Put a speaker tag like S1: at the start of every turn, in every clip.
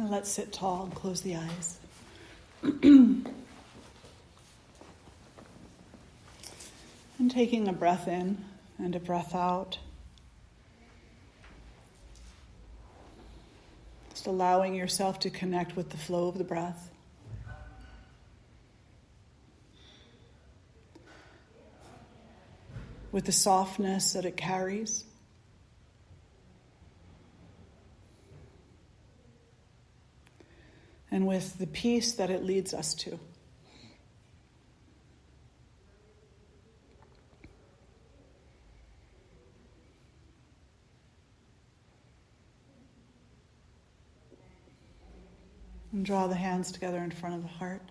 S1: And let's sit tall and close the eyes. And taking a breath in and a breath out. Just allowing yourself to connect with the flow of the breath. With the softness that it carries. And with the peace that it leads us to. And draw the hands together in front of the heart.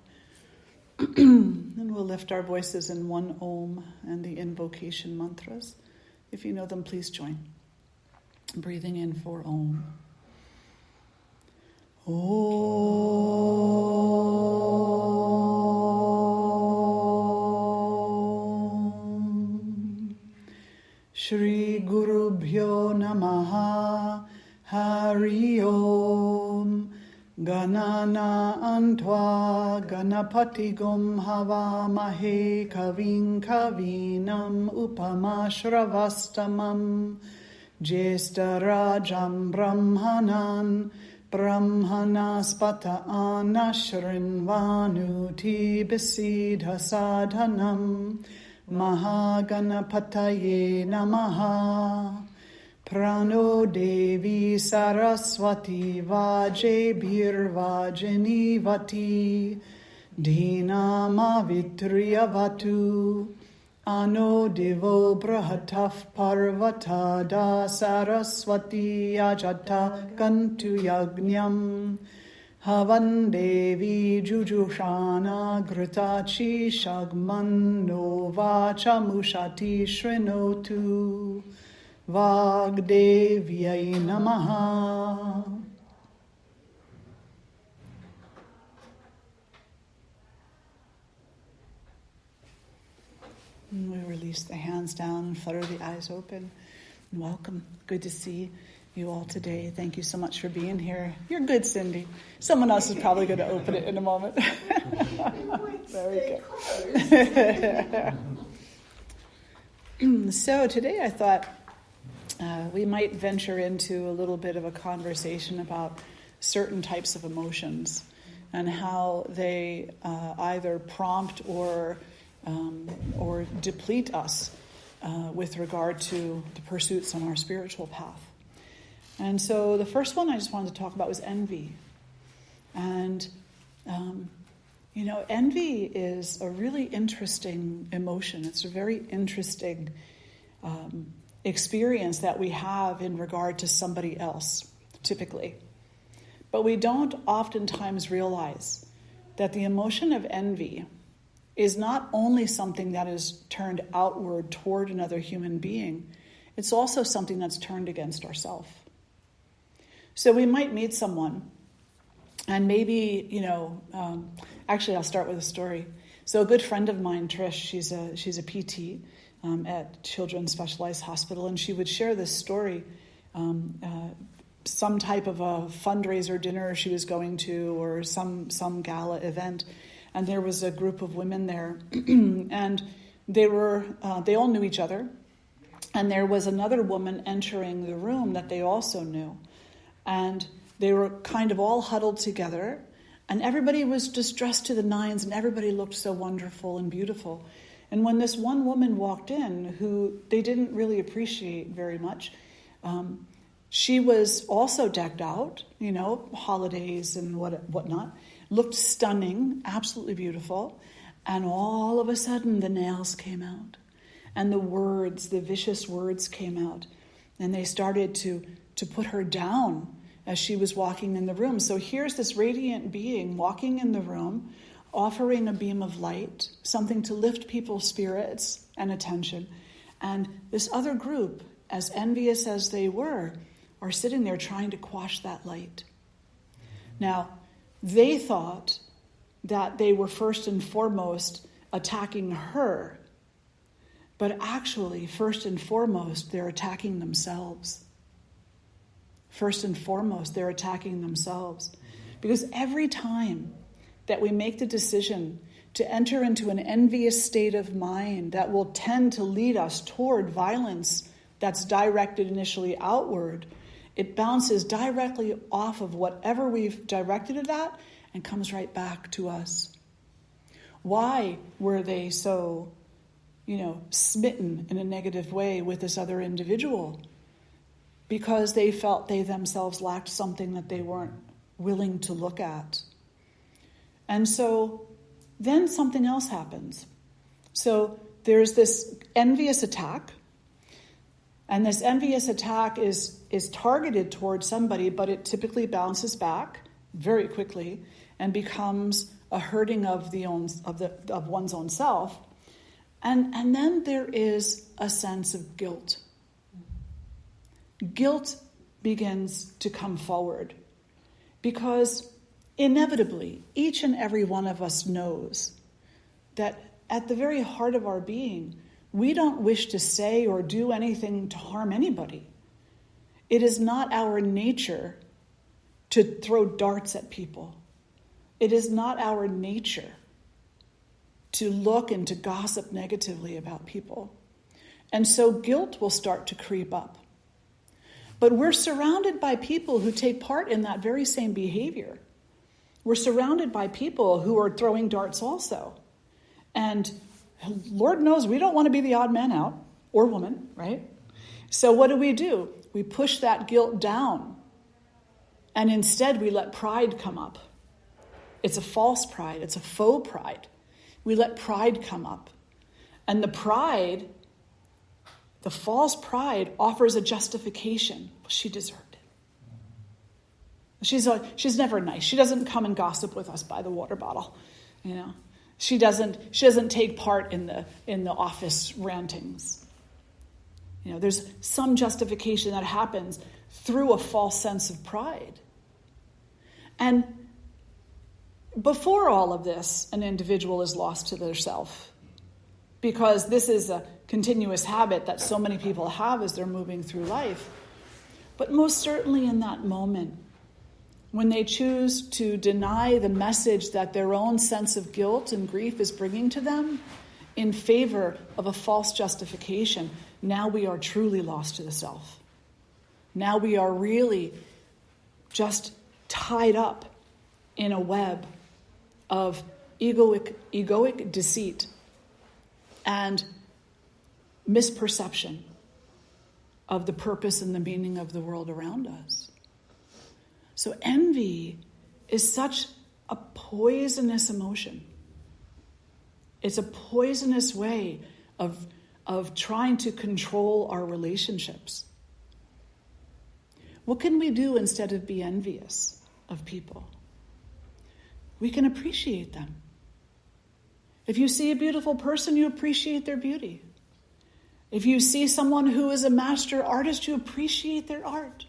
S1: And we'll lift our voices in one Om and the invocation mantras. If you know them, please join. Breathing in for Om. Om. Shri Guru Bhyo Namaha. Hari Om. Ganana Antva Ganapati Gum Havamahe Kavin Kavinam Upamashravastamam Jestarajam Brahmanan Brahmanaspata Anashrinvanuti Besidha Sadhanam Mahaganapataye Namaha Prano Devi Saraswati Vajebhir Vajenivati Dhinama Vitriyavatu Ano Divo Brahataf Parvatada Saraswati Ajata Kantu Yagnyam Havan Devi Jujushana Gritachi Shagman Novacha Mushati Shrinotu Vagdevyai Namaha. And we release the hands down and flutter the eyes open. And welcome. Good to see you all today. Thank you so much for being here. You're good, Cindy. Someone else is probably going to open it in a moment. Very good. So today I thought we might venture into a little bit of a conversation about certain types of emotions and how they either prompt or deplete us with regard to the pursuits on our spiritual path. And so the first one I just wanted to talk about was envy. And, envy is a really interesting emotion. It's a very interesting experience that we have in regard to somebody else, typically. But we don't oftentimes realize that the emotion of envy is not only something that is turned outward toward another human being, it's also something that's turned against ourselves. So we might meet someone, and maybe, actually I'll start with a story. So a good friend of mine, Trish, she's a PT at Children's Specialized Hospital, and she would share this story, some type of a fundraiser dinner she was going to, or some gala event, and there was a group of women there, and they all knew each other, and there was another woman entering the room that they also knew, and they were kind of all huddled together, and everybody was just dressed to the nines, and everybody looked so wonderful and beautiful. And when this one woman walked in, who they didn't really appreciate very much, she was also decked out, holidays and whatnot, looked stunning, absolutely beautiful, and all of a sudden the nails came out, and the vicious words came out, and they started to put her down as she was walking in the room. So here's this radiant being walking in the room, offering a beam of light, something to lift people's spirits and attention. And this other group, as envious as they were, are sitting there trying to quash that light. Now, they thought that they were first and foremost attacking her, but actually, first and foremost, they're attacking themselves. First and foremost, they're attacking themselves. Because every time that we make the decision to enter into an envious state of mind that will tend to lead us toward violence that's directed initially outward, it bounces directly off of whatever we've directed it at and comes right back to us. Why were they so, smitten in a negative way with this other individual? Because they felt they themselves lacked something that they weren't willing to look at. And so then something else happens. So there's this envious attack, and this envious attack is targeted towards somebody, but it typically bounces back very quickly and becomes a hurting of one's own self. And then there is a sense of guilt. Guilt begins to come forward because inevitably, each and every one of us knows that at the very heart of our being, we don't wish to say or do anything to harm anybody. It is not our nature to throw darts at people. It is not our nature to look and to gossip negatively about people. And so guilt will start to creep up. But we're surrounded by people who take part in that very same behavior. We're surrounded by people who are throwing darts also. And Lord knows we don't want to be the odd man out, or woman, right? So what do? We push that guilt down. And instead we let pride come up. It's a false pride. It's a faux pride. We let pride come up. And the false pride offers a justification. Well, she deserved it. She's never nice. She doesn't come and gossip with us by the water bottle. She doesn't take part in the office rantings. There's some justification that happens through a false sense of pride. And before all of this, an individual is lost to their self, because this is a continuous habit that so many people have as they're moving through life. But most certainly in that moment, when they choose to deny the message that their own sense of guilt and grief is bringing to them in favor of a false justification, now we are truly lost to the self. Now we are really just tied up in a web of egoic deceit and misperception of the purpose and the meaning of the world around us. So envy is such a poisonous emotion. It's a poisonous way of trying to control our relationships. What can we do instead of be envious of people? We can appreciate them. If you see a beautiful person, you appreciate their beauty. If you see someone who is a master artist, you appreciate their art.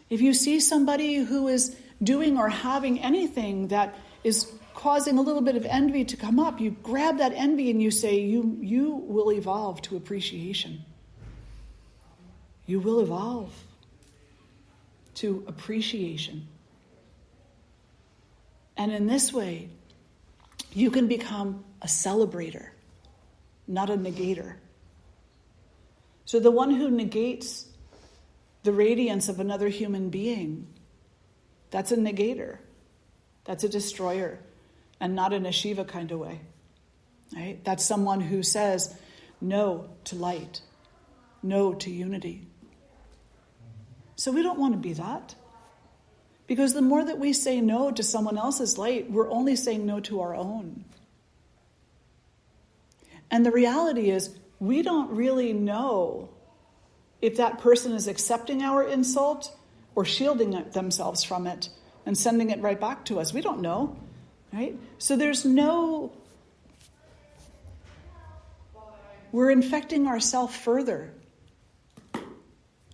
S1: If you see somebody who is doing or having anything that is causing a little bit of envy to come up, you grab that envy and you say, you will evolve to appreciation. You will evolve to appreciation. And in this way, you can become a celebrator, not a negator. So the one who negates the radiance of another human being, that's a negator. That's a destroyer, and not in a Shiva kind of way. Right? That's someone who says no to light, no to unity. So we don't want to be that. Because the more that we say no to someone else's light, we're only saying no to our own. And the reality is, we don't really know if that person is accepting our insult or shielding themselves from it and sending it right back to us. We don't know, right? So we're infecting ourselves further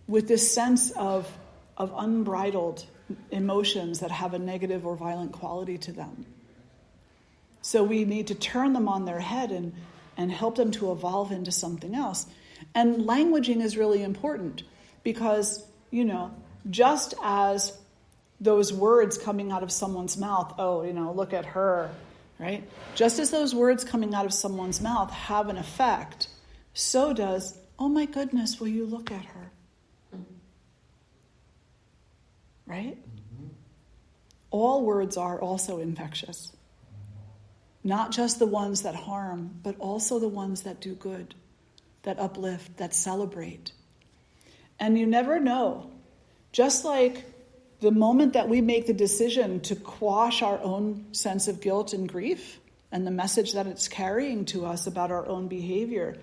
S1: with this sense of unbridled emotions that have a negative or violent quality to them. So we need to turn them on their head and help them to evolve into something else. And languaging is really important because, just as those words coming out of someone's mouth, oh, look at her, right? Just as those words coming out of someone's mouth have an effect, so does, oh my goodness, will you look at her? Right? All words are also infectious. Not just the ones that harm, but also the ones that do good, that uplift, that celebrate. And you never know. Just like the moment that we make the decision to quash our own sense of guilt and grief and the message that it's carrying to us about our own behavior,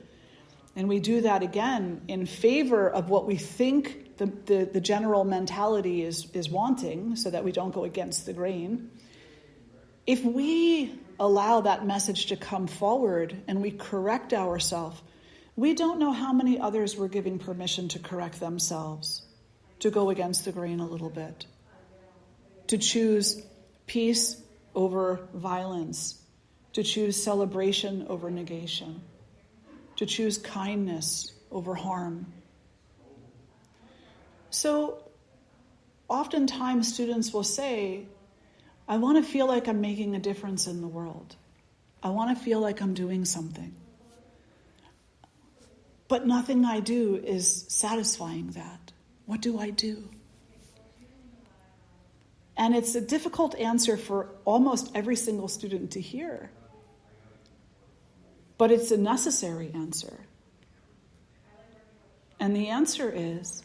S1: and we do that again in favor of what we think the general mentality is wanting, so that we don't go against the grain. If we allow that message to come forward and we correct ourselves, we don't know how many others we're giving permission to correct themselves, to go against the grain a little bit, to choose peace over violence, to choose celebration over negation, to choose kindness over harm. So oftentimes students will say, I want to feel like I'm making a difference in the world. I want to feel like I'm doing something. But nothing I do is satisfying that. What do I do? And it's a difficult answer for almost every single student to hear. But it's a necessary answer. And the answer is,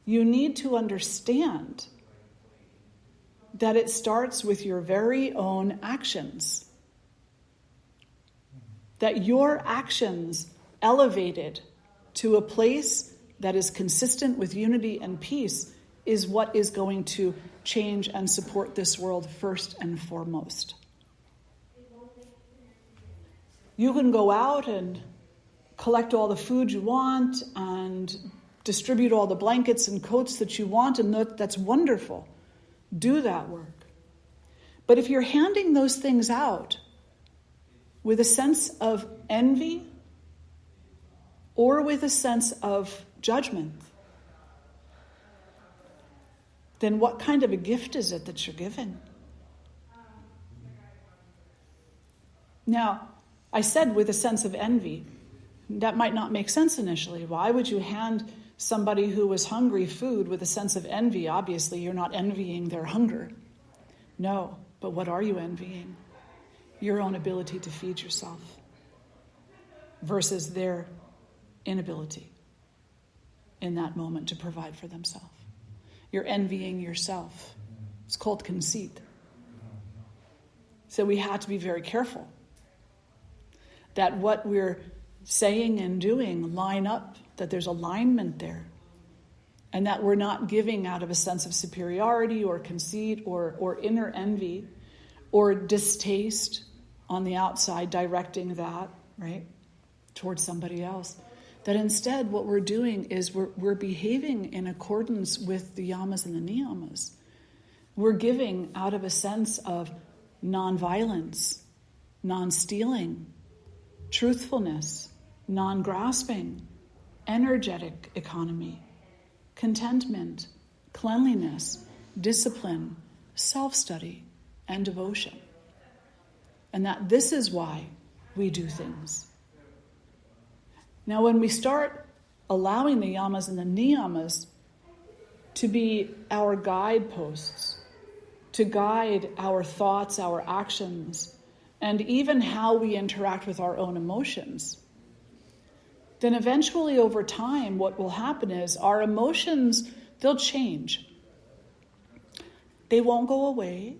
S1: you need to understand that it starts with your very own actions. That your actions elevated to a place that is consistent with unity and peace is what is going to change and support this world first and foremost. You can go out and collect all the food you want and distribute all the blankets and coats that you want, and that's wonderful. Do that work. But if you're handing those things out with a sense of envy or with a sense of judgment, then what kind of a gift is it that you're giving? Now, I said with a sense of envy. That might not make sense initially. Why would you hand somebody who was hungry food with a sense of envy? Obviously, you're not envying their hunger. No, but what are you envying? Your own ability to feed yourself versus their inability in that moment to provide for themselves. You're envying yourself. It's called conceit. So we have to be very careful that what we're saying and doing line up, that there's alignment there, and that we're not giving out of a sense of superiority or conceit or inner envy or distaste on the outside, directing that, right, towards somebody else. That instead what we're doing is we're behaving in accordance with the yamas and the niyamas. We're giving out of a sense of non-violence, non-stealing, truthfulness, non-grasping, energetic economy, contentment, cleanliness, discipline, self-study, and devotion. And that this is why we do things. Now, when we start allowing the yamas and the niyamas to be our guideposts, to guide our thoughts, our actions, and even how we interact with our own emotions, then eventually over time what will happen is our emotions, they'll change. They won't go away.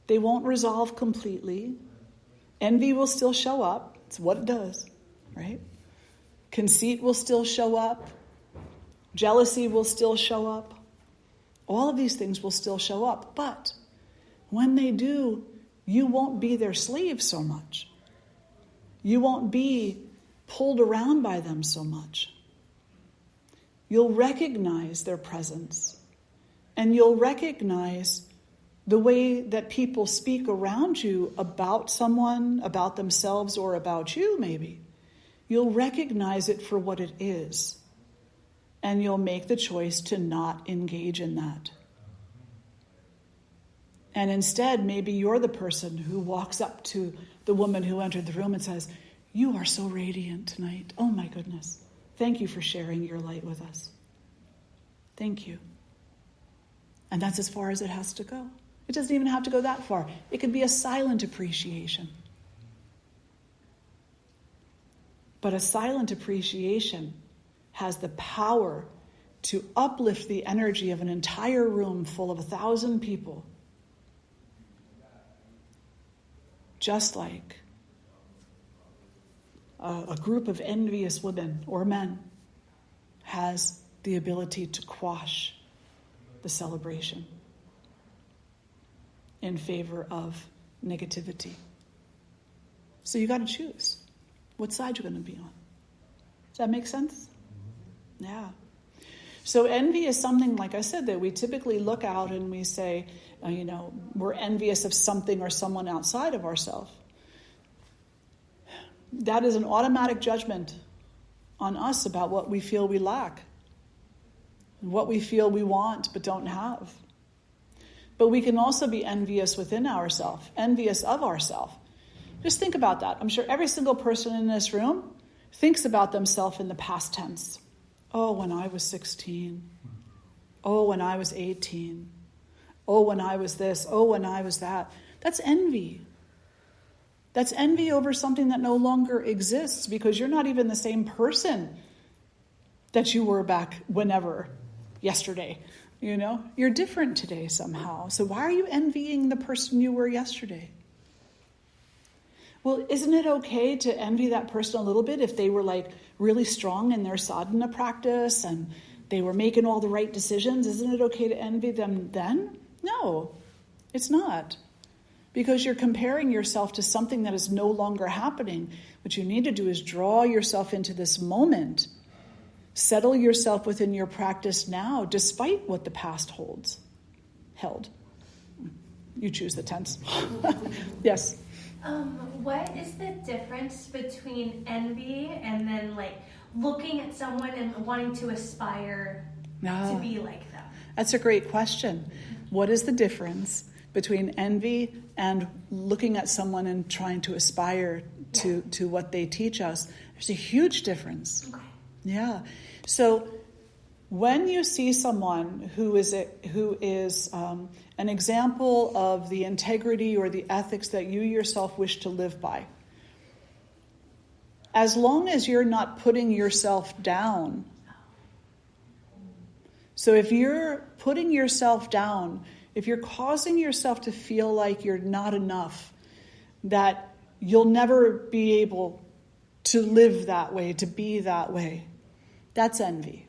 S1: They won't resolve completely. Envy will still show up. It's what it does, right? Conceit will still show up. Jealousy will still show up. All of these things will still show up. But when they do, you won't be their slave so much. You won't be pulled around by them so much. You'll recognize their presence, and you'll recognize the way that people speak around you about someone, about themselves, or about you maybe. You'll recognize it for what it is, and you'll make the choice to not engage in that. And instead, maybe you're the person who walks up to the woman who entered the room and says, "You are so radiant tonight. Oh my goodness. Thank you for sharing your light with us. Thank you." And that's as far as it has to go. It doesn't even have to go that far. It could be a silent appreciation. But a silent appreciation has the power to uplift the energy of an entire room full of 1,000 people. Just like a group of envious women or men has the ability to quash the celebration in favor of negativity. So you got to choose what side you're going to be on. Does that make sense? Yeah. So envy is something, like I said, that we typically look out and we say, we're envious of something or someone outside of ourselves. That is an automatic judgment on us about what we feel we lack, what we feel we want but don't have. But we can also be envious within ourselves, envious of ourselves. Just think about that. I'm sure every single person in this room thinks about themselves in the past tense. Oh, when I was 16. Oh, when I was 18. Oh, when I was this. Oh, when I was that. That's envy. That's envy over something that no longer exists because you're not even the same person that you were back whenever, yesterday. You're different today somehow. So why are you envying the person you were yesterday? Well, isn't it okay to envy that person a little bit if they were like really strong in their sadhana practice and they were making all the right decisions? Isn't it okay to envy them then? No, it's not. Because you're comparing yourself to something that is no longer happening. What you need to do is draw yourself into this moment. Settle yourself within your practice now, despite what the past held. You choose the tense. Yes.
S2: What is the difference between envy and then looking at someone and wanting to aspire to be like them?
S1: That's a great question. What is the difference between envy and looking at someone and trying to aspire to what they teach us? There's a huge difference.
S2: Okay.
S1: Yeah. So when you see someone who is an example of the integrity or the ethics that you yourself wish to live by, as long as you're not putting yourself down. So if you're putting yourself down, if you're causing yourself to feel like you're not enough, that you'll never be able to live that way, to be that way, that's envy.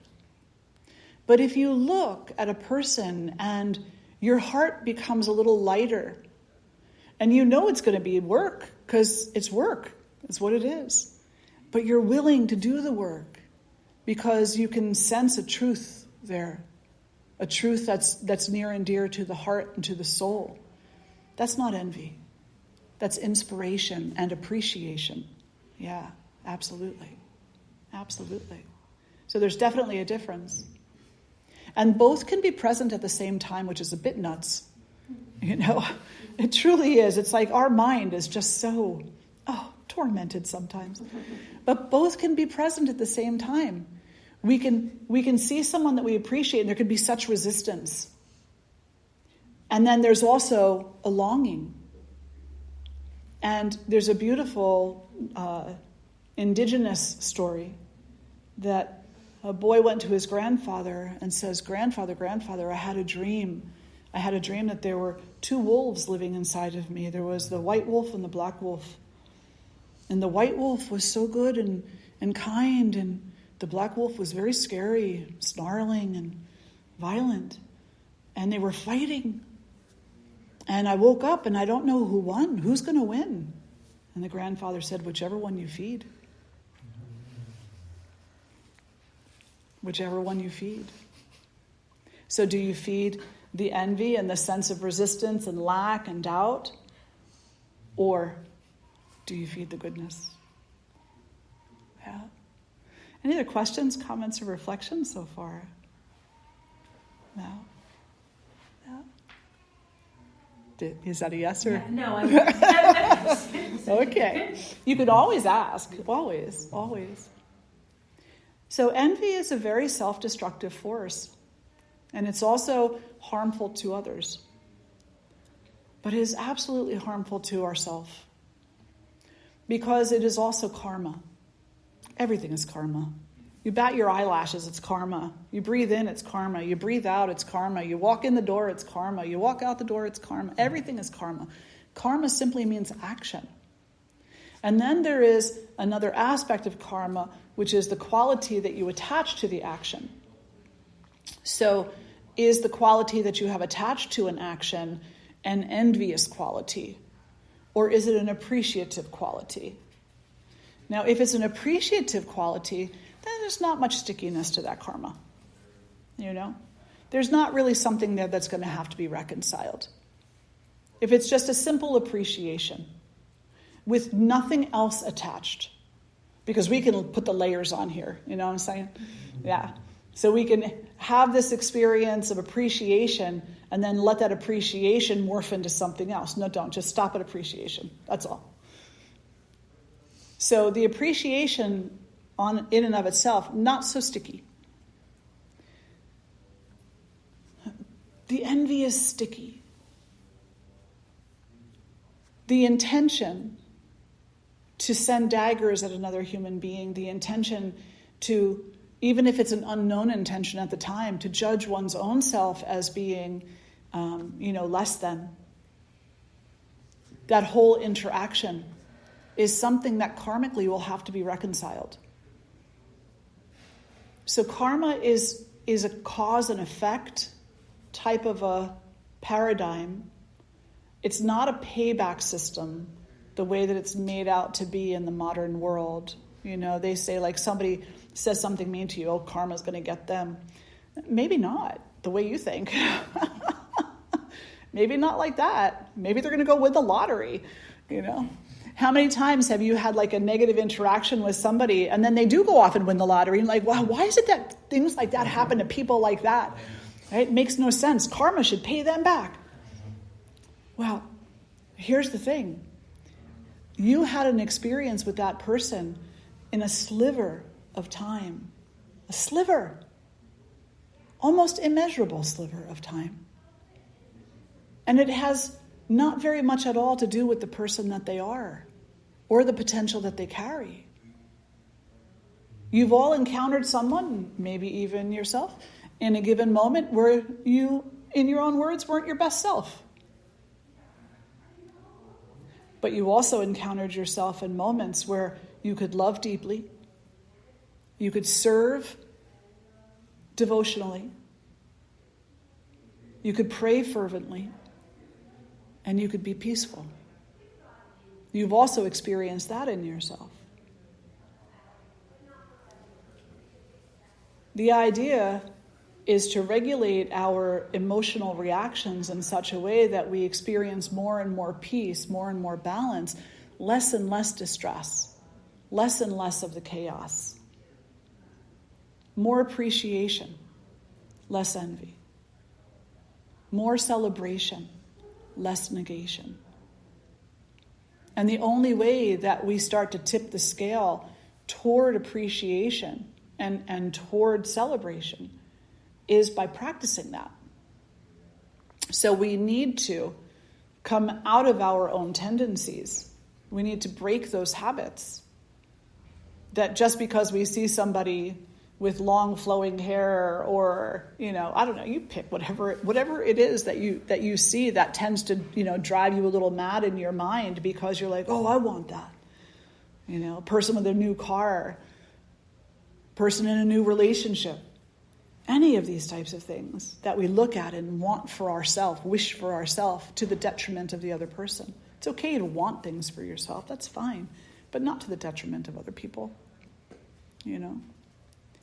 S1: But if you look at a person and your heart becomes a little lighter, and you know it's going to be work, because it's work, it's what it is. But you're willing to do the work because you can sense a truth there, a truth that's near and dear to the heart and to the soul. That's not envy. That's inspiration and appreciation. Yeah, absolutely. Absolutely. So there's definitely a difference. And both can be present at the same time, which is a bit nuts. It truly is. It's like our mind is just so, tormented sometimes. But both can be present at the same time. We can see someone that we appreciate and there could be such resistance. And then there's also a longing. And there's a beautiful indigenous story that a boy went to his grandfather and says, Grandfather, I had a dream. I had a dream that there were two wolves living inside of me. There was the white wolf and the black wolf. And the white wolf was so good and kind, and the black wolf was very scary, snarling and violent. And they were fighting. And I woke up and I don't know who won. Who's going to win? And the grandfather said, whichever one you feed. Whichever one you feed. So do you feed the envy and the sense of resistance and lack and doubt? Or do you feed the goodness? Yeah. Any other questions, comments, or reflections so far? No? Yeah. Is that a yes or?
S2: Yeah, no, I'm
S1: Okay. You could always ask. Always. So envy is a very self-destructive force. And it's also harmful to others. But it is absolutely harmful to ourselves. Because it is also karma. Everything is karma. You bat your eyelashes, it's karma. You breathe in, it's karma. You breathe out, it's karma. You walk in the door, it's karma. You walk out the door, it's karma. Everything is karma. Karma simply means action. And then there is another aspect of karma, which is the quality that you attach to the action. So, is the quality that you have attached to an action an envious quality? Or is it an appreciative quality? Now, if it's an appreciative quality, then there's not much stickiness to that karma. There's not really something there that's going to have to be reconciled. If it's just a simple appreciation with nothing else attached, because we can put the layers on here, you know what I'm saying? Yeah. So we can have this experience of appreciation and then let that appreciation morph into something else. No, don't. Just stop at appreciation. That's all. So the appreciation in and of itself, not so sticky. The envy is sticky. The intention to send daggers at another human being, the intention to, even if it's an unknown intention at the time, to judge one's own self as being, less than. That whole interaction is something that karmically will have to be reconciled. So karma is a cause and effect type of a paradigm. It's not a payback system the way that it's made out to be in the modern world. They say like somebody says something mean to you, oh, karma's going to get them. Maybe not the way you think. Maybe not like that. Maybe they're going to go win the lottery, How many times have you had like a negative interaction with somebody and then they do go off and win the lottery? And like, wow, why is it that things like that happen to people like that? Right? It makes no sense. Karma should pay them back. Well, here's the thing. You had an experience with that person in a sliver of time. A sliver. Almost immeasurable sliver of time. And it has not very much at all to do with the person that they are or the potential that they carry. You've all encountered someone, maybe even yourself, in a given moment where you, in your own words, weren't your best self. But you also encountered yourself in moments where you could love deeply, you could serve devotionally, you could pray fervently, and you could be peaceful. You've also experienced that in yourself. The idea is to regulate our emotional reactions in such a way that we experience more and more peace, more and more balance, less and less distress, less and less of the chaos. More appreciation, less envy. More celebration, less negation. And the only way that we start to tip the scale toward appreciation and toward celebration is by practicing that. So we need to come out of our own tendencies. We need to break those habits. That just because we see somebody with long flowing hair or, I don't know, you pick whatever it is that you see that tends to, drive you a little mad in your mind because you're like, oh, I want that. A person with a new car, person in a new relationship, any of these types of things that we look at and want for ourselves, wish for ourselves to the detriment of the other person. It's okay to want things for yourself, that's fine, but not to the detriment of other people,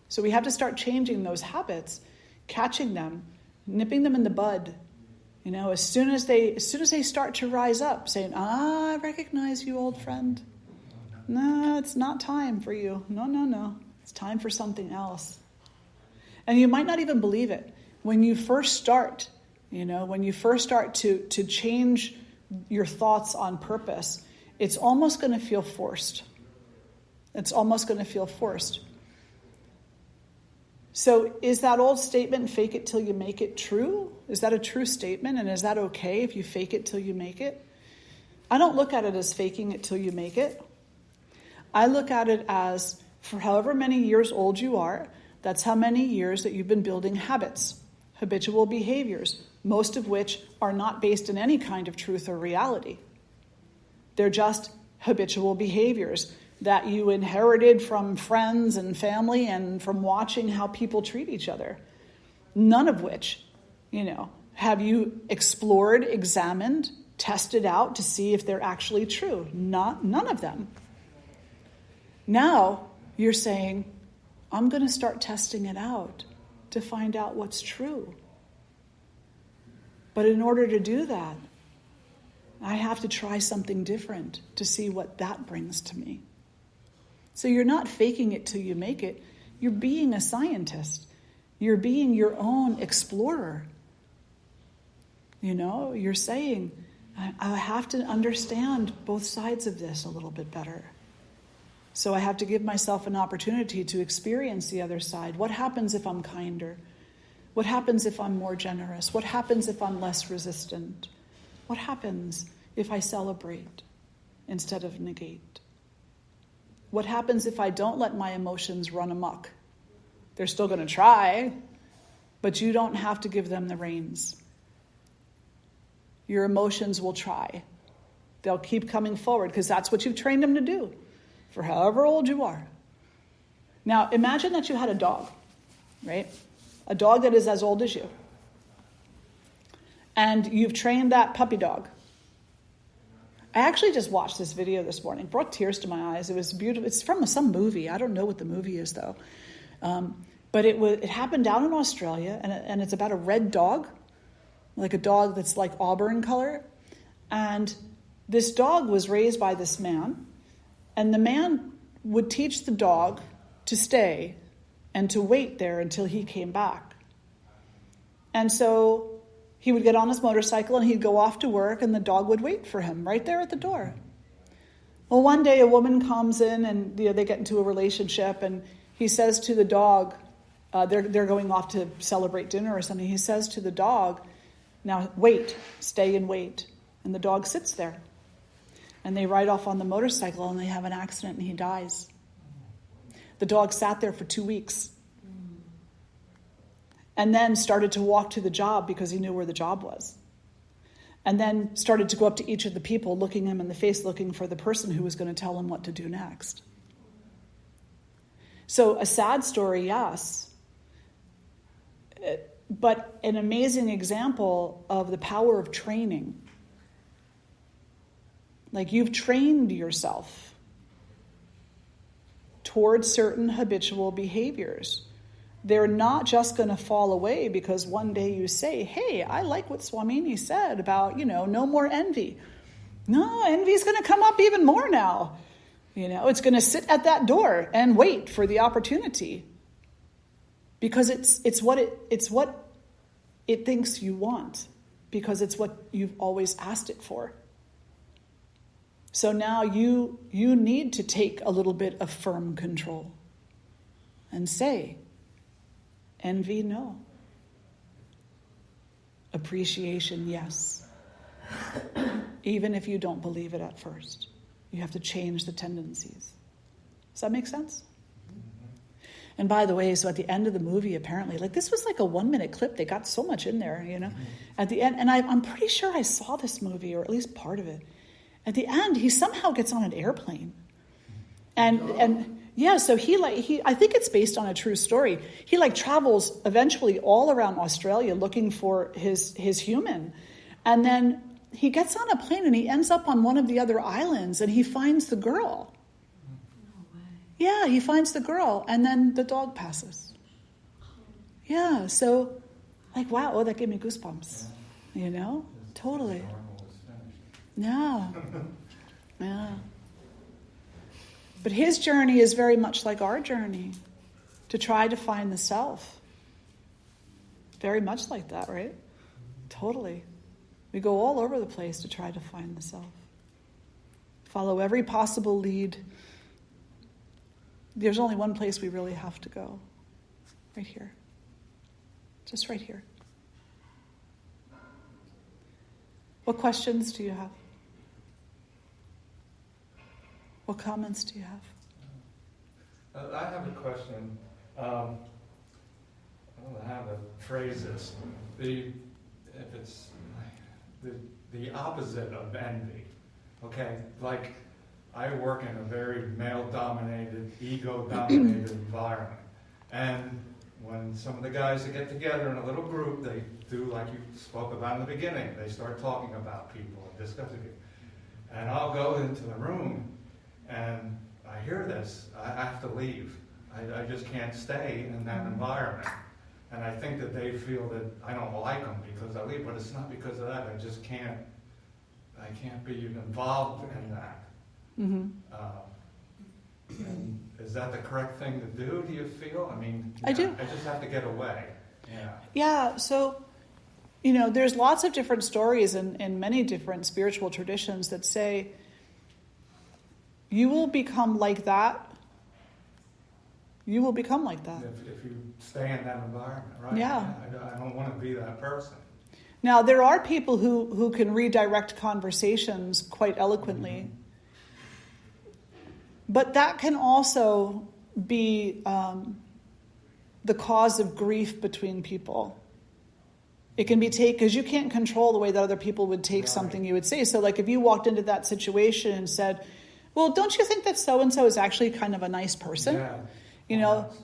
S1: So we have to start changing those habits, catching them, nipping them in the bud. As soon as they start to rise up, saying, I recognize you, old friend. No, it's not time for you. No. It's time for something else. And you might not even believe it. When you first start When you first start to change your thoughts on purpose, it's almost going to feel forced. It's almost going to feel forced. So is that old statement, fake it till you make it, true? Is that a true statement? And is that okay if you fake it till you make it? I don't look at it as faking it till you make it. I look at it as, for however many years old you are, that's how many years that you've been building habits, habitual behaviors, most of which are not based in any kind of truth or reality. They're just habitual behaviors that you inherited from friends and family and from watching how people treat each other. None of which, have you explored, examined, tested out to see if they're actually true. None of them. Now you're saying, I'm going to start testing it out to find out what's true. But in order to do that, I have to try something different to see what that brings to me. So you're not faking it till you make it. You're being a scientist. You're being your own explorer. You're saying, I have to understand both sides of this a little bit better. So I have to give myself an opportunity to experience the other side. What happens if I'm kinder? What happens if I'm more generous? What happens if I'm less resistant? What happens if I celebrate instead of negate? What happens if I don't let my emotions run amok? They're still going to try, but you don't have to give them the reins. Your emotions will try. They'll keep coming forward because that's what you've trained them to do for however old you are. Now, imagine that you had a dog, right? A dog that is as old as you. And you've trained that puppy dog. I actually just watched this video this morning. It brought tears to my eyes. It was beautiful. It's from some movie. I don't know what the movie is, though. But it happened down in Australia, and it's about a red dog, like a dog that's like auburn color. And this dog was raised by this man, and the man would teach the dog to stay and to wait there until he came back. And so he would get on his motorcycle and he'd go off to work, and the dog would wait for him right there at the door. Well, one day a woman comes in and they get into a relationship, and he says to the dog, they're going off to celebrate dinner or something. He says to the dog, now wait, stay and wait. And the dog sits there. And they ride off on the motorcycle and they have an accident and he dies. The dog sat there for 2 weeks. And then started to walk to the job because he knew where the job was. And then started to go up to each of the people, looking him in the face, looking for the person who was going to tell him what to do next. So a sad story, yes. But an amazing example of the power of training. Like you've trained yourself towards certain habitual behaviors. They're not just going to fall away because one day you say, hey, I like what Swamini said about, no more envy. No, envy is going to come up even more now. It's going to sit at that door and wait for the opportunity. Because it's what it thinks you want. Because it's what you've always asked it for. So now you need to take a little bit of firm control and say, envy, no. Appreciation, yes. Even if you don't believe it at first. You have to change the tendencies. Does that make sense? And by the way, so at the end of the movie, apparently, this was like a 1-minute clip. They got so much in there, At the end, and I'm pretty sure I saw this movie, or at least part of it. At the end, he somehow gets on an airplane. And yeah, so he I think it's based on a true story. He travels eventually all around Australia looking for his human. And then he gets on a plane and he ends up on one of the other islands and he finds the girl. No way. Yeah, he finds the girl and then the dog passes. Yeah, so wow, that gave me goosebumps. Totally. No. Yeah. But his journey is very much like our journey, to try to find the self. Very much like that, right? Totally. We go all over the place to try to find the self. Follow every possible lead. There's only one place we really have to go. Right here. Just right here. What questions do you have? What comments do you have?
S3: I have a question. I don't know how to phrase this. If it's the opposite of envy, okay? Like, I work in a very male-dominated, ego-dominated environment, and when some of the guys that get together in a little group, they do like you spoke about in the beginning. They start talking about people and discussing it, and I'll go into the room, and I hear this. I have to leave. I just can't stay in that environment. And I think that they feel that I don't like them because I leave, but it's not because of that. I can't be involved in that.
S1: Mm-hmm.
S3: And is that the correct thing to do you feel? I mean,
S1: I do.
S3: I just have to get away. Yeah.
S1: Yeah, so, there's lots of different stories in many different spiritual traditions that say you will become like that. You will become like that.
S3: If you stay in that environment, right?
S1: Yeah.
S3: I don't want to be that person.
S1: Now, there are people who can redirect conversations quite eloquently. Mm-hmm. But that can also be the cause of grief between people. It can be because you can't control the way that other people would take something you would say. So like if you walked into that situation and said, well, don't you think that so-and-so is actually kind of a nice person?
S3: Yeah.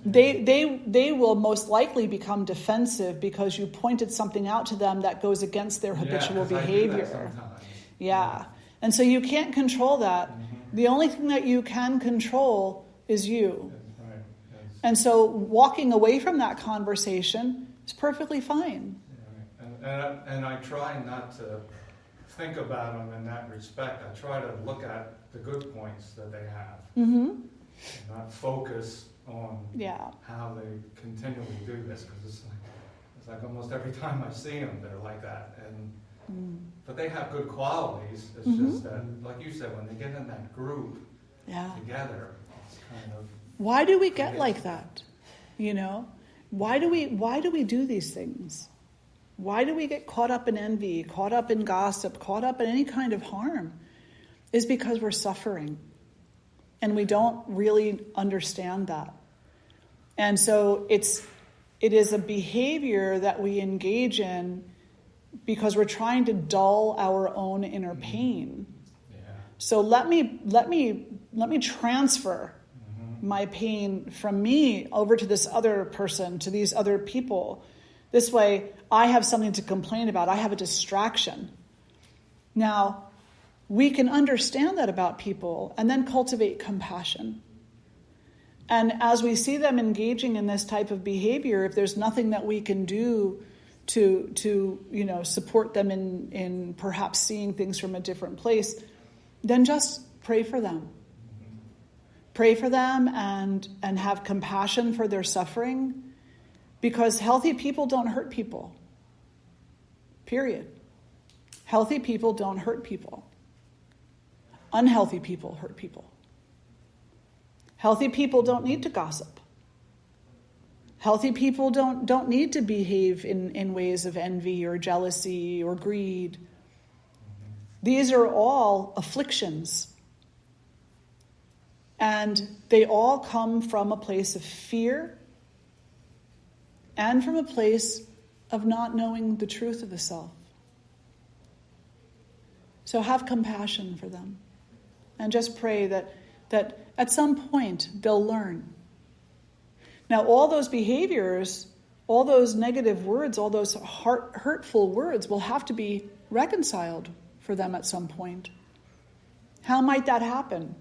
S1: They will most likely become defensive because you pointed something out to them that goes against their habitual behavior. Yeah. And so you can't control that. Mm-hmm. The only thing that you can control is you.
S3: Right. Yes.
S1: And so walking away from that conversation is perfectly fine.
S3: Yeah. And I try not to think about them in that respect. I try to look at the good points that they have.
S1: Mm-hmm.
S3: And not focus on
S1: Yeah.
S3: how they continually do this, because it's like almost every time I see them, they're like that. But they have good qualities. It's just that, like you said, when they get in that group together, it's kind of.
S1: Why do we get like that? Why do we do these things? Why do we get caught up in envy, caught up in gossip, caught up in any kind of harm? Is because we're suffering. And we don't really understand that. And so it is a behavior that we engage in because we're trying to dull our own inner pain.
S3: Yeah.
S1: So let me transfer my pain from me over to this other person, to these other people. This way, I have something to complain about. I have a distraction. Now, we can understand that about people and then cultivate compassion. And as we see them engaging in this type of behavior, if there's nothing that we can do to support them in perhaps seeing things from a different place, then just pray for them. Pray for them and have compassion for their suffering, because healthy people don't hurt people. Period. Healthy people don't hurt people. Unhealthy people hurt people. Healthy people don't need to gossip. Healthy people don't need to behave in ways of envy or jealousy or greed. These are all afflictions. And they all come from a place of fear and from a place of not knowing the truth of the self. So have compassion for them. And just pray that at some point they'll learn. Now, all those behaviors, all those negative words, all those hurtful words will have to be reconciled for them at some point. How might that happen?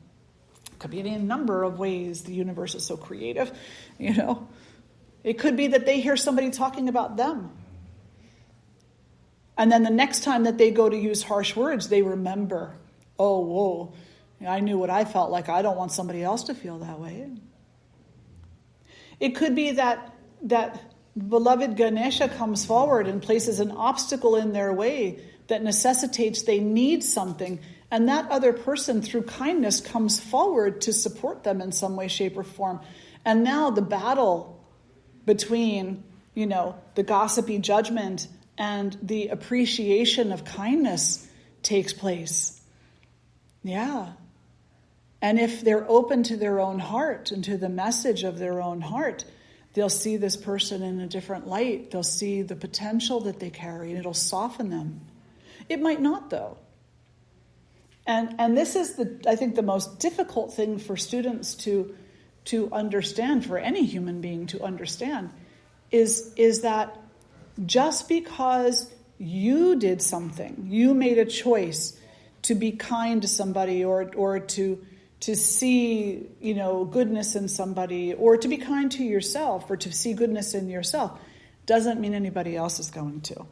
S1: It could be in a number of ways. The universe is so creative, It could be that they hear somebody talking about them. And then the next time that they go to use harsh words, they remember, oh, whoa, I knew what I felt like. I don't want somebody else to feel that way. It could be that beloved Ganesha comes forward and places an obstacle in their way that necessitates they need something, and that other person, through kindness, comes forward to support them in some way, shape, or form. And now the battle between, the gossipy judgment and the appreciation of kindness takes place. Yeah. And if they're open to their own heart and to the message of their own heart, they'll see this person in a different light. They'll see the potential that they carry, and it'll soften them. It might not, though. And this is, I think, the most difficult thing for students to understand, for any human being to understand, is that just because you did something, you made a choice to be kind to somebody or to see, goodness in somebody, or to be kind to yourself, or to see goodness in yourself, doesn't mean anybody else is going to.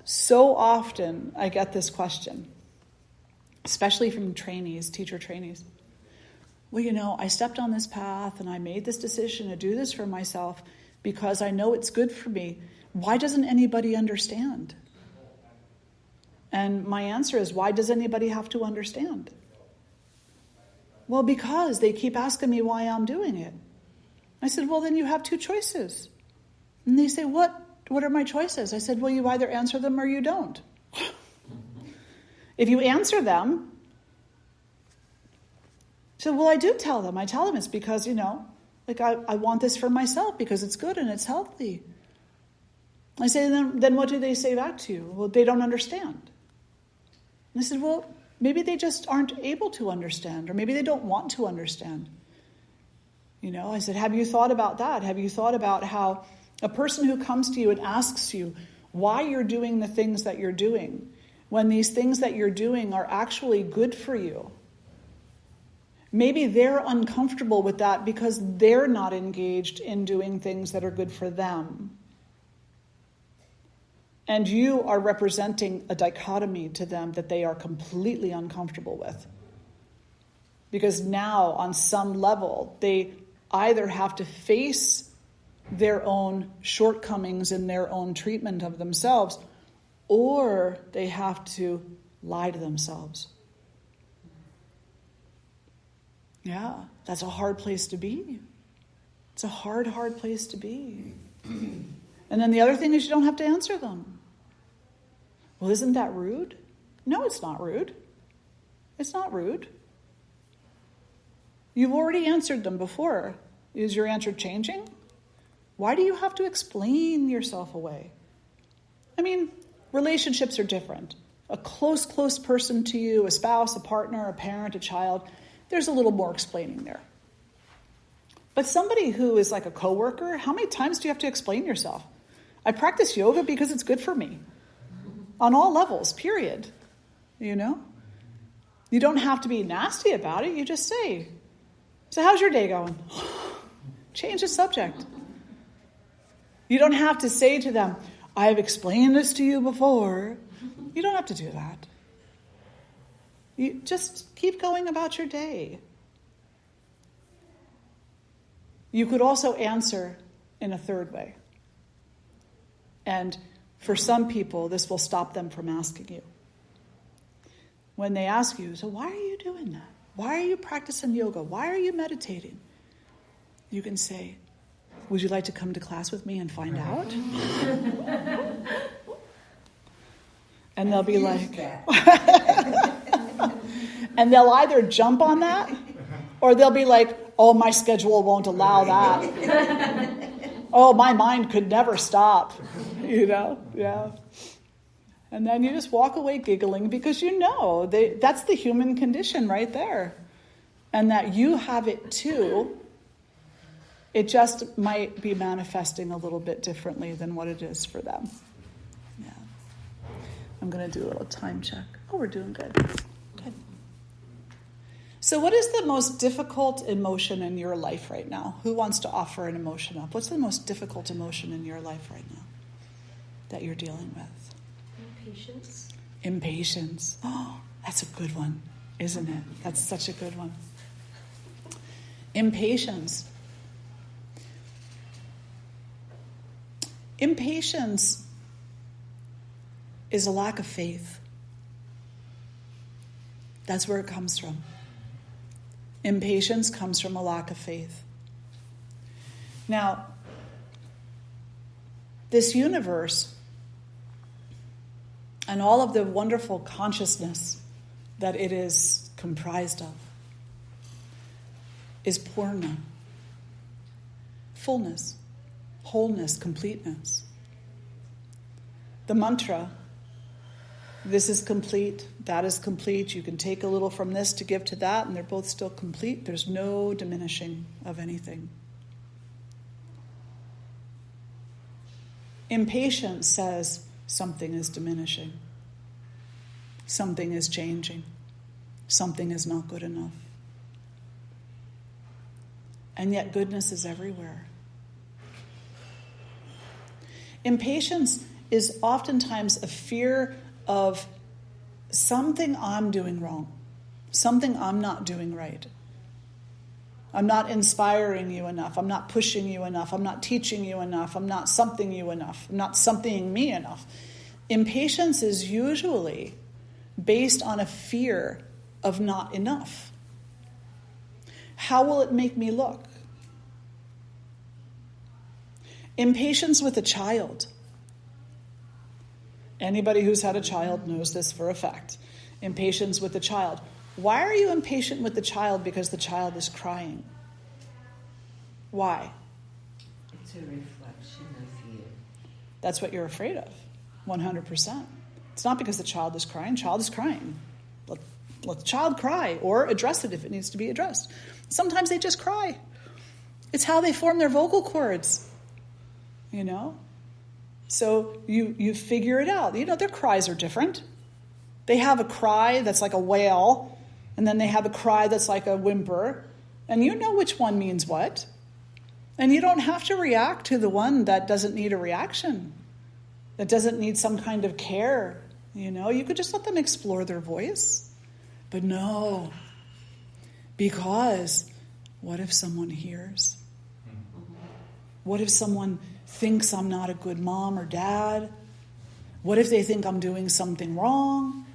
S1: So often I get this question, especially from teacher trainees. Well, I stepped on this path and I made this decision to do this for myself because I know it's good for me. Why doesn't anybody understand? And my answer is, why does anybody have to understand? Well, because they keep asking me why I'm doing it. I said, well, then you have two choices. And they say, what are my choices? I said, well, you either answer them or you don't. If you answer them, so, well, I do tell them. I tell them it's because, I want this for myself because it's good and it's healthy. I say, then what do they say back to you? Well, they don't understand. And I said, well, maybe they just aren't able to understand, or maybe they don't want to understand. I said, have you thought about that? Have you thought about how a person who comes to you and asks you why you're doing the things that you're doing, when these things that you're doing are actually good for you? Maybe they're uncomfortable with that because they're not engaged in doing things that are good for them. And you are representing a dichotomy to them that they are completely uncomfortable with. Because now, on some level, they either have to face their own shortcomings in their own treatment of themselves, or they have to lie to themselves. Yeah, that's a hard place to be. It's a hard, hard place to be. And then the other thing is you don't have to answer them. Well, isn't that rude? No, it's not rude. It's not rude. You've already answered them before. Is your answer changing? Why do you have to explain yourself away? I mean, relationships are different. A close person to you, a spouse, a partner, a parent, a child, there's a little more explaining there. But somebody who is like a coworker, how many times do you have to explain yourself? I practice yoga because it's good for me. On all levels, period. You don't have to be nasty about it. You just say, so how's your day going? Change the subject. You don't have to say to them, I've explained this to you before. You don't have to do that. You just keep going about your day. You could also answer in a third way. And for some people, this will stop them from asking you. When they ask you, so why are you doing that? Why are you practicing yoga? Why are you meditating? You can say, would you like to come to class with me and find out? And they'll be like, and they'll either jump on that, or they'll be like, oh, my schedule won't allow that. Oh, my mind could never stop, yeah. And then you just walk away giggling because that's the human condition right there. And that you have it too. It just might be manifesting a little bit differently than what it is for them. Yeah. I'm going to do a little time check. Oh, we're doing good. Good. So what is the most difficult emotion in your life right now? Who wants to offer an emotion up? What's the most difficult emotion in your life right now that you're dealing with? Impatience. Oh, that's a good one, isn't it? That's such a good one. Impatience. Impatience is a lack of faith. That's where it comes from. Impatience comes from a lack of faith. Now, this universe and all of the wonderful consciousness that it is comprised of is purna, fullness, wholeness, completeness. The mantra, this is complete, that is complete. You can take a little from this to give to that, and they're both still complete. There's no diminishing of anything. Impatience says something is diminishing, something is changing, something is not good enough. And yet goodness is everywhere. Impatience is oftentimes a fear of something I'm doing wrong, something I'm not doing right. I'm not inspiring you enough. I'm not pushing you enough. I'm not teaching you enough. I'm not something you enough. I'm not something me enough. Impatience is usually based on a fear of not enough. How will it make me look? Impatience with a child. Anybody who's had a child knows this for a fact. Impatience with the child. Why are you impatient with the child? Because the child is crying. Why?
S4: It's a reflection of you.
S1: That's what you're afraid of, 100%. It's not because the child is crying. Child is crying. Let the child cry, or address it if it needs to be addressed. Sometimes they just cry. It's how they form their vocal cords, you know? So you figure it out. You know, their cries are different. They have a cry that's like a wail, and then they have a cry that's like a whimper, and you know which one means what. And you don't have to react to the one that doesn't need a reaction, that doesn't need some kind of care. You know, you could just let them explore their voice. But no, because what if someone hears? What if someone thinks I'm not a good mom or dad? What if they think I'm doing something wrong?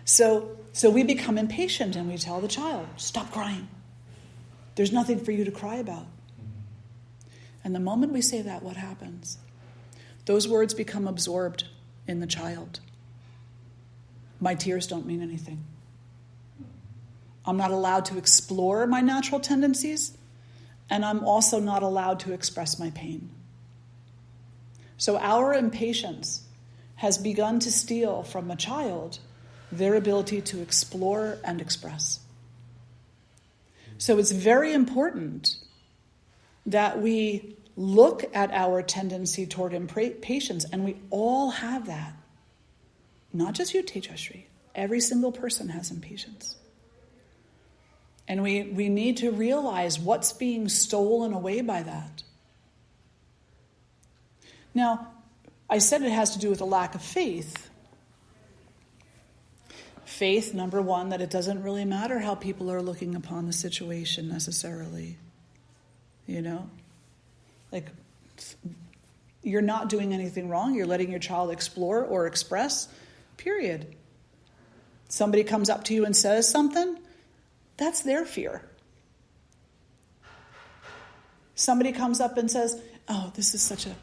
S1: So we become impatient and we tell the child, stop crying. There's nothing for you to cry about. And the moment we say that, what happens? Those words become absorbed in the child. My tears don't mean anything. I'm not allowed to explore my natural tendencies, and I'm also not allowed to express my pain. So our impatience has begun to steal from a child their ability to explore and express. So it's very important that we look at our tendency toward impatience, and we all have that. Not just you, Tejasri. Every single person has impatience. And we need to realize what's being stolen away by that. Now, I said it has to do with a lack of faith. Faith, number one, that it doesn't really matter how people are looking upon the situation necessarily. You know? Like, you're not doing anything wrong. You're letting your child explore or express, period. Somebody comes up to you and says something, that's their fear. Somebody comes up and says, oh, this is such a...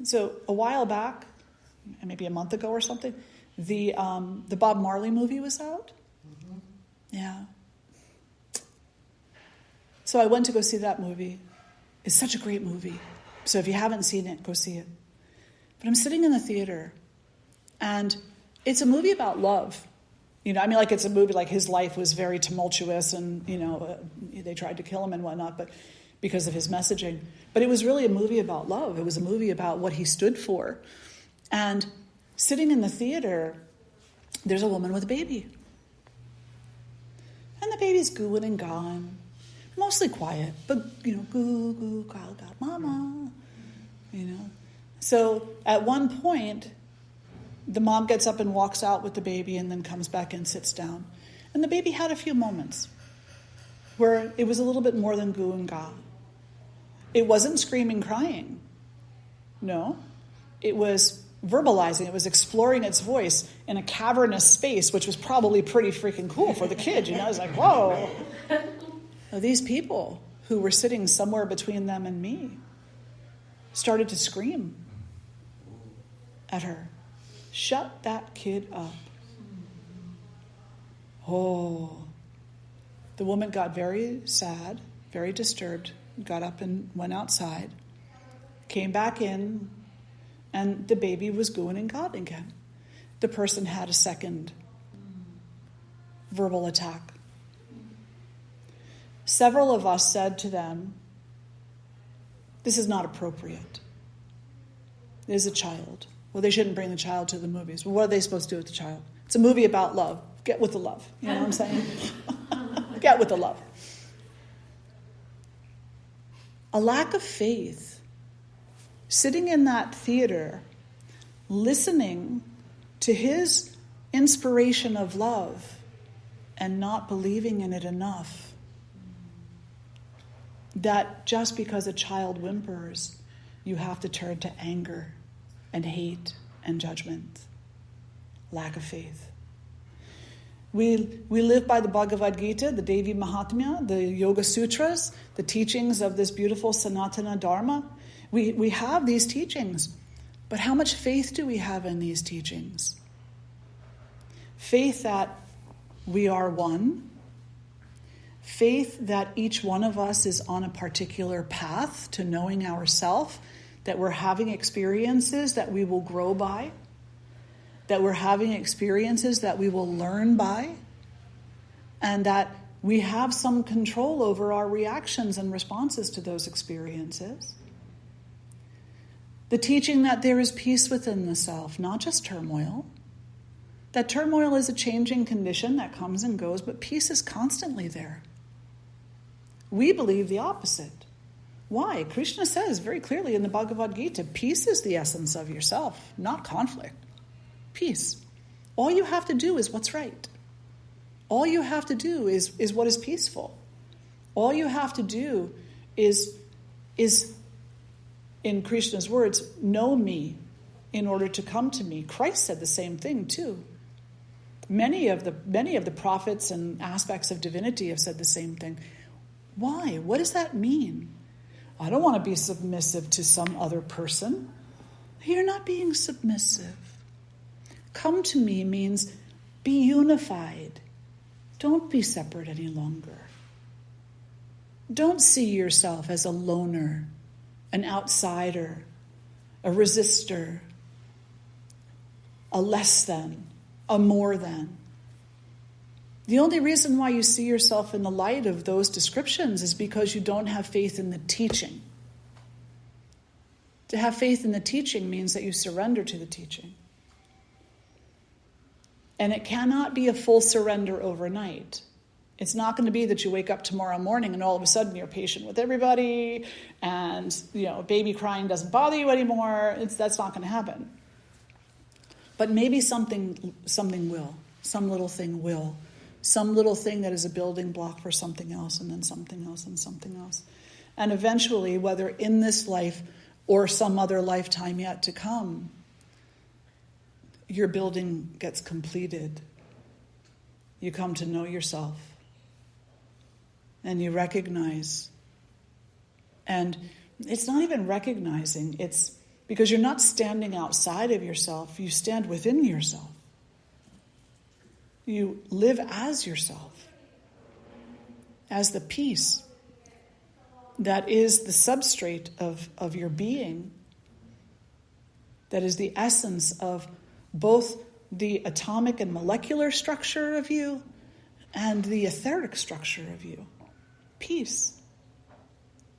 S1: So a while back, maybe a month ago or something, the Bob Marley movie was out. Mm-hmm. Yeah. So I went to go see that movie. It's such a great movie. So if you haven't seen it, go see it. But I'm sitting in the theater, and it's a movie about love. You know, I mean, like it's a movie like his life was very tumultuous, and, you know, they tried to kill him and whatnot, but because of his messaging. But it was really a movie about love. It was a movie about what he stood for. And sitting in the theater, there's a woman with a baby. And the baby's gooing and gawing. Mostly quiet, but, you know, goo, goo, gaw, gaw, mama, you know. So at one point, the mom gets up and walks out with the baby and then comes back and sits down. And the baby had a few moments where it was a little bit more than goo and gaw. It wasn't screaming, crying. No. It was verbalizing. It was exploring its voice in a cavernous space, which was probably pretty freaking cool for the kid. You know, it's like, whoa. Now, these people who were sitting somewhere between them and me started to scream at her. Shut that kid up. Oh. The woman got very sad, very disturbed, got up and went outside, came back in, and the baby was going and God again. The person had a second verbal attack. Several of us said to them, this is not appropriate. There's a child. Well, they shouldn't bring the child to the movies. Well, what are they supposed to do with the child? It's a movie about love. Get with the love. You know what I'm saying? Get with the love. A lack of faith. Sitting in that theater, listening to his inspiration of love and not believing in it enough. That just because a child whimpers, you have to turn to anger and hate and judgment. Lack of faith. We live by the Bhagavad Gita, the Devi Mahatmya, the Yoga Sutras, the teachings of this beautiful Sanatana Dharma. We have these teachings, but how much faith do we have in these teachings? Faith that we are one. Faith that each one of us is on a particular path to knowing ourselves, that we're having experiences that we will grow by, that we're having experiences that we will learn by, and that we have some control over our reactions and responses to those experiences. The teaching that there is peace within the self, not just turmoil. That turmoil is a changing condition that comes and goes, but peace is constantly there. We believe the opposite. Why? Krishna says very clearly in the Bhagavad Gita, peace is the essence of yourself, not conflict. Peace. All you have to do is what's right. All you have to do is what is peaceful. All you have to do is in Krishna's words, know me in order to come to me. Christ said the same thing too. Many of the prophets and aspects of divinity have said the same thing. Why? What does that mean? I don't want to be submissive to some other person. You're not being submissive. Come to me means be unified. Don't be separate any longer. Don't see yourself as a loner, an outsider, a resistor, a less than, a more than. The only reason why you see yourself in the light of those descriptions is because you don't have faith in the teaching. To have faith in the teaching means that you surrender to the teaching. And it cannot be a full surrender overnight. It's not going to be that you wake up tomorrow morning and all of a sudden you're patient with everybody and, baby crying doesn't bother you anymore. That's not going to happen. But maybe something will. Some little thing will. Some little thing that is a building block for something else, and then something else and something else. And eventually, whether in this life or some other lifetime yet to come, your building gets completed. You come to know yourself. And you recognize. And it's not even recognizing. It's because you're not standing outside of yourself. You stand within yourself. You live as yourself. As the peace that is the substrate of your being. That is the essence of both the atomic and molecular structure of you and the etheric structure of you. Peace.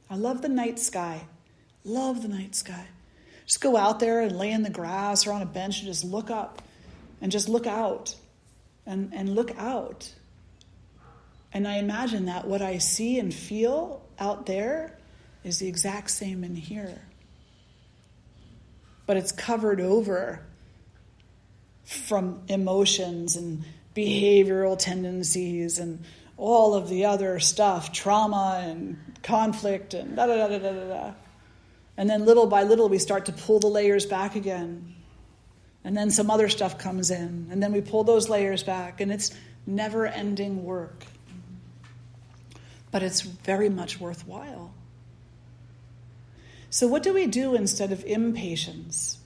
S1: I love the night sky. Love the night sky. Just go out there and lay in the grass or on a bench and just look up and just look out and look out. And I imagine that what I see and feel out there is the exact same in here. But it's covered over from emotions and behavioral tendencies and all of the other stuff, trauma and conflict and da-da-da-da-da-da. And then little by little, we start to pull the layers back again. And then some other stuff comes in. And then we pull those layers back. And it's never-ending work. But it's very much worthwhile. So what do we do instead of impatience?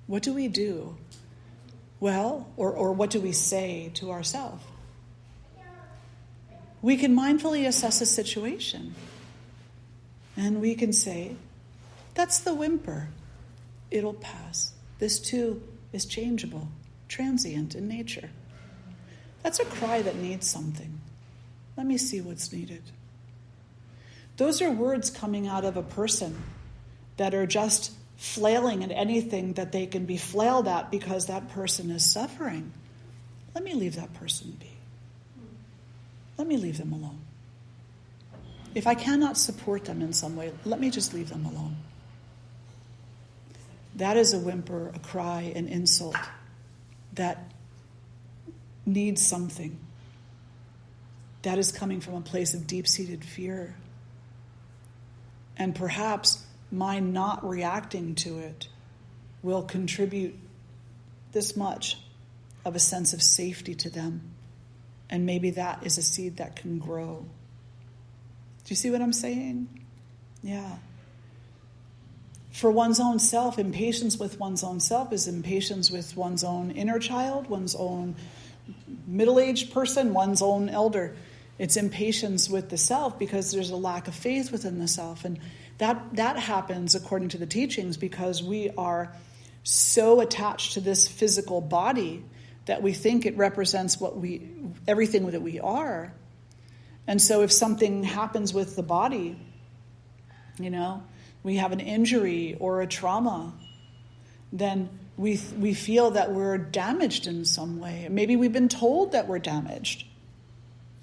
S1: What do we do? Well, or what do we say to ourselves? We can mindfully assess a situation. And we can say, that's the whimper. It'll pass. This too is changeable, transient in nature. That's a cry that needs something. Let me see what's needed. Those are words coming out of a person that are just flailing at anything that they can be flailed at because that person is suffering. Let me leave that person be. Let me leave them alone. If I cannot support them in some way, let me just leave them alone. That is a whimper, a cry, an insult that needs something. That is coming from a place of deep-seated fear. And perhaps my not reacting to it will contribute this much of a sense of safety to them. And maybe that is a seed that can grow. Do you see what I'm saying? Yeah. For one's own self, impatience with one's own self is impatience with one's own inner child, one's own middle-aged person, one's own elder. It's impatience with the self because there's a lack of faith within the self. And that happens, according to the teachings, because we are so attached to this physical body that we think it represents everything that we are. And so if something happens with the body, we have an injury or a trauma, then we feel that we're damaged in some way. Maybe we've been told that we're damaged.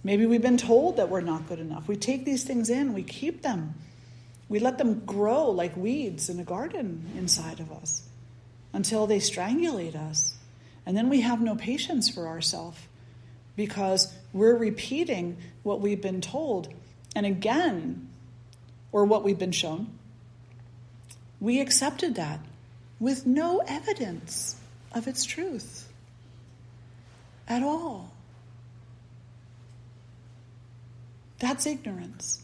S1: Maybe we've been told that we're not good enough. We take these things in, we keep them. We let them grow like weeds in a garden inside of us until they strangulate us. And then we have no patience for ourselves because we're repeating what we've been told. And again, or what we've been shown, we accepted that with no evidence of its truth at all. That's ignorance.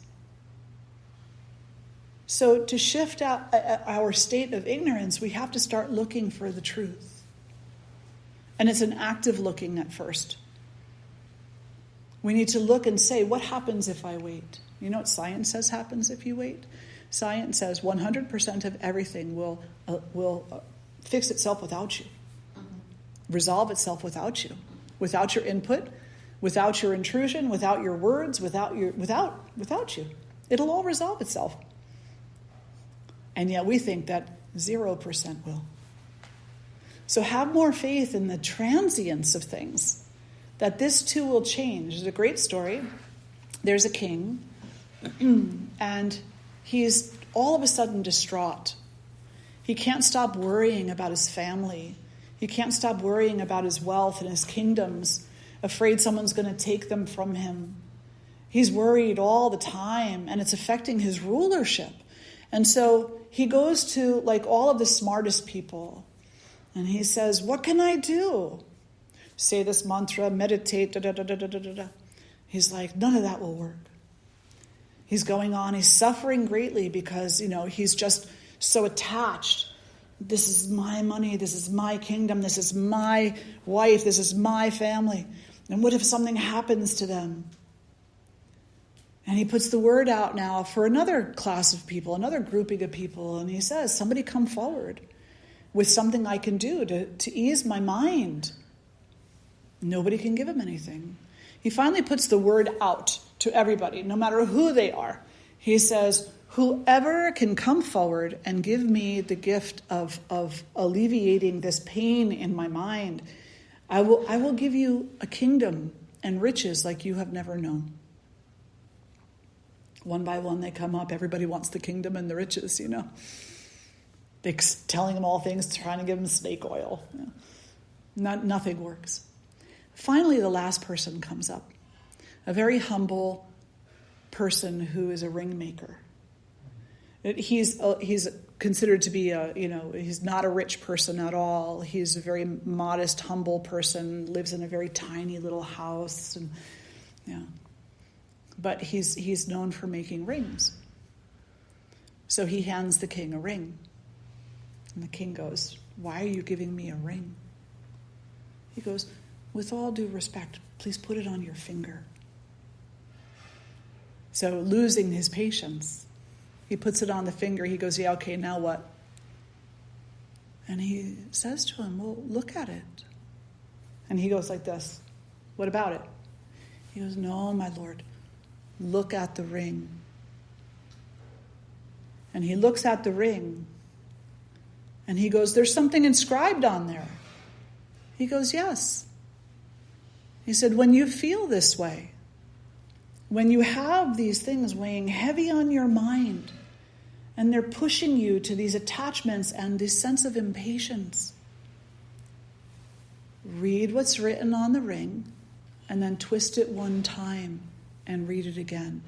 S1: So to shift out our state of ignorance, we have to start looking for the truth. And it's an active looking at first. We need to look and say, what happens if I wait? You know what science says happens if you wait? Science says 100% of everything will fix itself without you. Resolve itself without you. Without your input, without your intrusion, without your words, without you. It'll all resolve itself. And yet we think that 0% will. So have more faith in the transience of things, that this too will change. There's a great story. There's a king, and he's all of a sudden distraught. He can't stop worrying about his family. He can't stop worrying about his wealth and his kingdoms, afraid someone's going to take them from him. He's worried all the time, and it's affecting his rulership. And so he goes to all of the smartest people, and he says, what can I do? Say this mantra, meditate, da-da-da-da-da-da-da. He's like, none of that will work. He's going on, he's suffering greatly because, he's just so attached. This is my money, this is my kingdom, this is my wife, this is my family. And what if something happens to them? And he puts the word out now for another class of people, another grouping of people, and he says, somebody come forward with something I can do to ease my mind. Nobody can give him anything. He finally puts the word out to everybody, no matter who they are. He says, whoever can come forward and give me the gift of alleviating this pain in my mind, I will give you a kingdom and riches like you have never known. One by one they come up. Everybody wants the kingdom and the riches, They're telling them all things, trying to give them snake oil. Nothing works. Finally, the last person comes up. A very humble person who is a ring maker. He's considered to be he's not a rich person at all. He's a very modest, humble person, lives in a very tiny little house, and but he's known for making rings. So he hands the king a ring. And the king goes, "Why are you giving me a ring?" He goes, "With all due respect, please put it on your finger." So losing his patience, he puts it on the finger. He goes, "Yeah, okay, now what?" And he says to him, "Well, look at it." And he goes like this, "What about it?" He goes, "No, my lord, look at the ring." And he looks at the ring, and he goes, "There's something inscribed on there." He goes, "Yes." He said, "When you feel this way, when you have these things weighing heavy on your mind, and they're pushing you to these attachments and this sense of impatience, read what's written on the ring, and then twist it one time and read it again."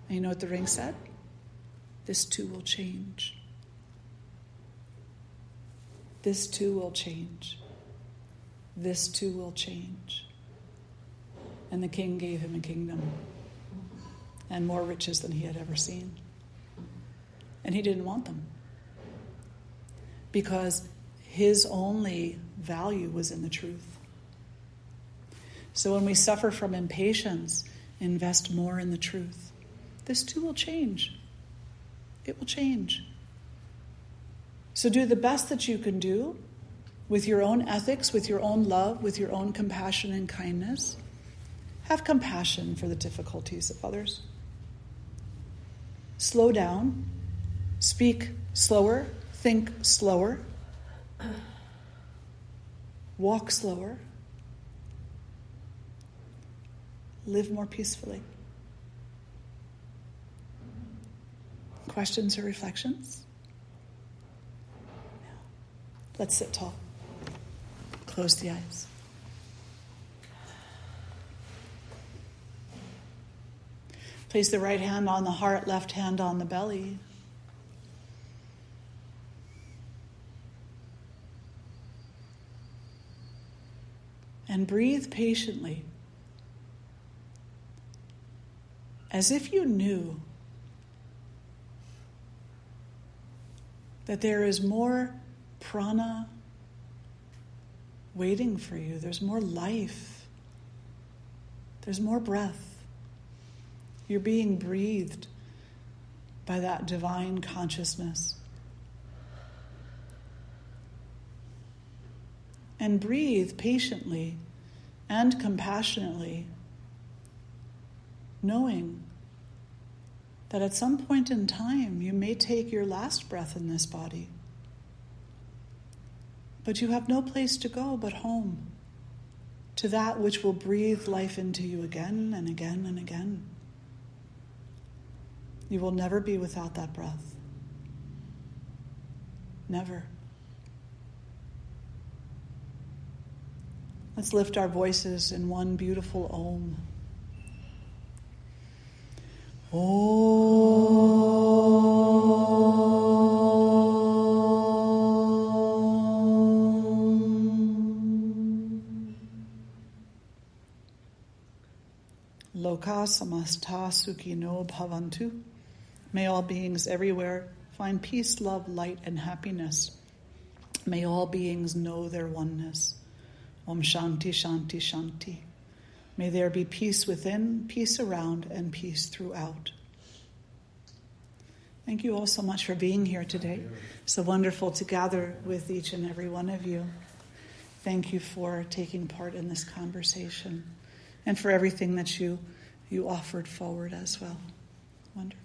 S1: And you know what the ring said? "This too will change. This too will change. This too will change." And the king gave him a kingdom and more riches than he had ever seen. And he didn't want them, because his only value was in the truth. So when we suffer from impatience, invest more in the truth. This too will change. It will change. So do the best that you can do with your own ethics, with your own love, with your own compassion and kindness. Have compassion for the difficulties of others. Slow down. Speak slower. Think slower. Walk slower. Live more peacefully. Questions or reflections? Let's sit tall. Close the eyes. Place the right hand on the heart, left hand on the belly. And breathe patiently, as if you knew that there is more prana waiting for you. There's more life. There's more breath. You're being breathed by that divine consciousness. And breathe patiently and compassionately, knowing that at some point in time you may take your last breath in this body. But you have no place to go but home, to that which will breathe life into you again and again and again. You will never be without that breath. Never. Let's lift our voices in one beautiful Om. Loka samasta sukhino bhavantu. May all beings everywhere find peace, love, light, and happiness. May all beings know their oneness. Om Shanti, Shanti, Shanti. May there be peace within, peace around, and peace throughout. Thank you all so much for being here today. So wonderful to gather with each and every one of you. Thank you for taking part in this conversation and for everything that you offered forward as well. Wonderful.